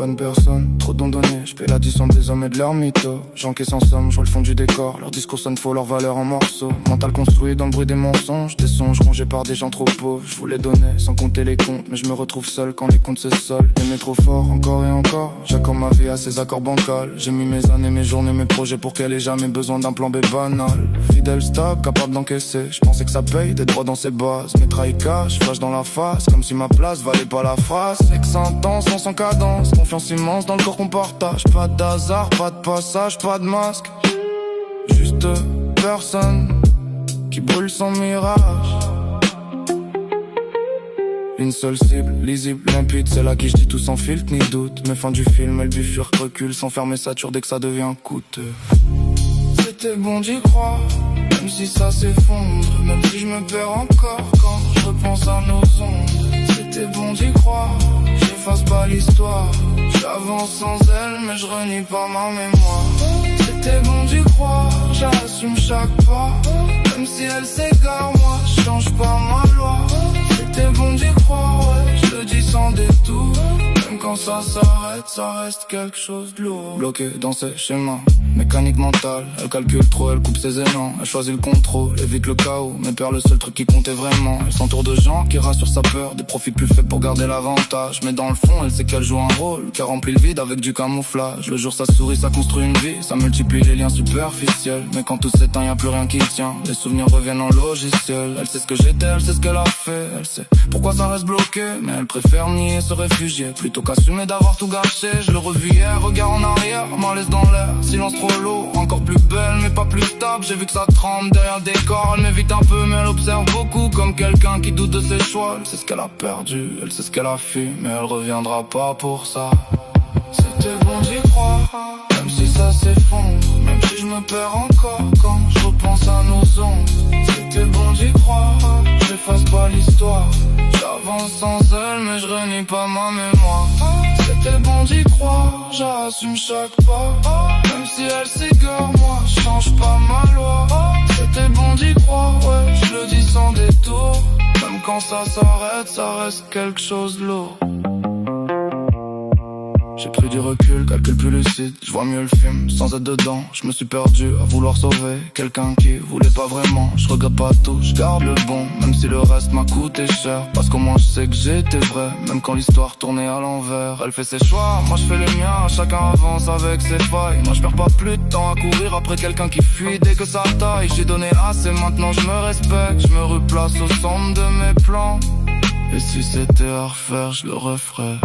bonne personne, trop d'ont donné. Je paie l'addition des hommes et de leurs mythos. J'encaisse en somme, je vois le fond du décor. Leur discours sonne faux, leur valeur en morceaux. Mental construit dans le bruit des mensonges. Des songes rongés par des gens trop pauvres. Je voulais donner sans compter les comptes, mais je me retrouve seul quand les comptes se soldent. Aimer trop fort, encore et encore. J'accorde ma vie à ces accords bancals. J'ai mis mes années, mes journées, mes projets pour qu'elle ait jamais besoin d'un plan B banal. Fidèle stable, capable d'encaisser. Je pensais que ça paye des droits dans ses bases. Mes trahis cash, flash dans la face. Comme si ma place valait pas la phrase. C'est que ça intense, sans cadence. Confiance immense dans le corps qu'on partage. Pas d'hasard, pas de passage, pas de masque. Juste personne qui brûle son mirage. Une seule cible, lisible, limpide, c'est là qui je dis tout sans filtre ni doute. Mes fins du film, elles bifurquent, recule sans fermer sature dès que ça devient coûteux. C'était bon d'y croire, même si ça s'effondre. Même si je me perds encore quand je repense à nos ondes. C'était bon d'y croire, j'efface pas l'histoire. J'avance sans elle, mais je renie pas ma mémoire. C'était bon d'y croire, j'assume chaque pas. Même si elle s'égare, moi je change pas ma loi. C'était bon d'y croire, ouais, je le dis sans détour. Même quand ça s'arrête, ça reste quelque chose de lourd. Bloqué dans ses schémas, mécanique mentale. Elle calcule trop, elle coupe ses élans. Elle choisit le contrôle, évite le chaos. Mais perd le seul truc qui comptait vraiment. Elle s'entoure de gens qui rassurent sa peur. Des profils plus faits pour garder l'avantage. Mais dans le fond, elle sait qu'elle joue un rôle qui remplit le vide avec du camouflage. Le jour ça sourit, ça construit une vie. Ça multiplie les liens superficiels. Mais quand tout s'éteint, y a plus rien qui tient. Les souvenirs reviennent en logiciel. Elle sait ce que j'étais, elle sait ce qu'elle a fait. Elle sait pourquoi ça reste bloqué. Mais elle préfère nier, se réfugier plutôt qu'assumer d'avoir tout gâché. Je le revis hier, regard en arrière, malaise dans l'air. Silence trop lourd, encore plus belle mais pas plus stable. J'ai vu que ça tremble derrière le décor. Elle m'évite un peu mais elle observe beaucoup. Comme quelqu'un qui doute de ses choix. Elle sait ce qu'elle a perdu, elle sait ce qu'elle a fait. Mais elle reviendra pas pour ça. C'était bon d'y croire, même si ça s'effondre. Même si je me perds encore quand je repense à nos ondes. C'était bon d'y croire, j'efface pas l'histoire. J'avance sans elle mais je renie pas ma mémoire. C'était bon d'y croire, j'assume chaque pas. Même si elle s'égare, moi je change pas ma loi. C'était bon d'y croire, ouais, je le dis sans détour. Même quand ça s'arrête, ça reste quelque chose de lourd. J'ai pris du recul, calcul plus lucide. Je vois mieux le film sans être dedans. Je me suis perdu à vouloir sauver quelqu'un qui voulait pas vraiment. Je regrette pas tout, je garde le bon. Même si le reste m'a coûté cher. Parce qu'au moins je sais que j'étais vrai. Même quand l'histoire tournait à l'envers. Elle fait ses choix, moi je fais les miens. Chacun avance avec ses failles. Moi je perds pas plus de temps à courir après quelqu'un qui fuit dès que ça taille. J'ai donné assez, maintenant je me respecte. Je me replace au centre de mes plans. Et si c'était à refaire, je le referais.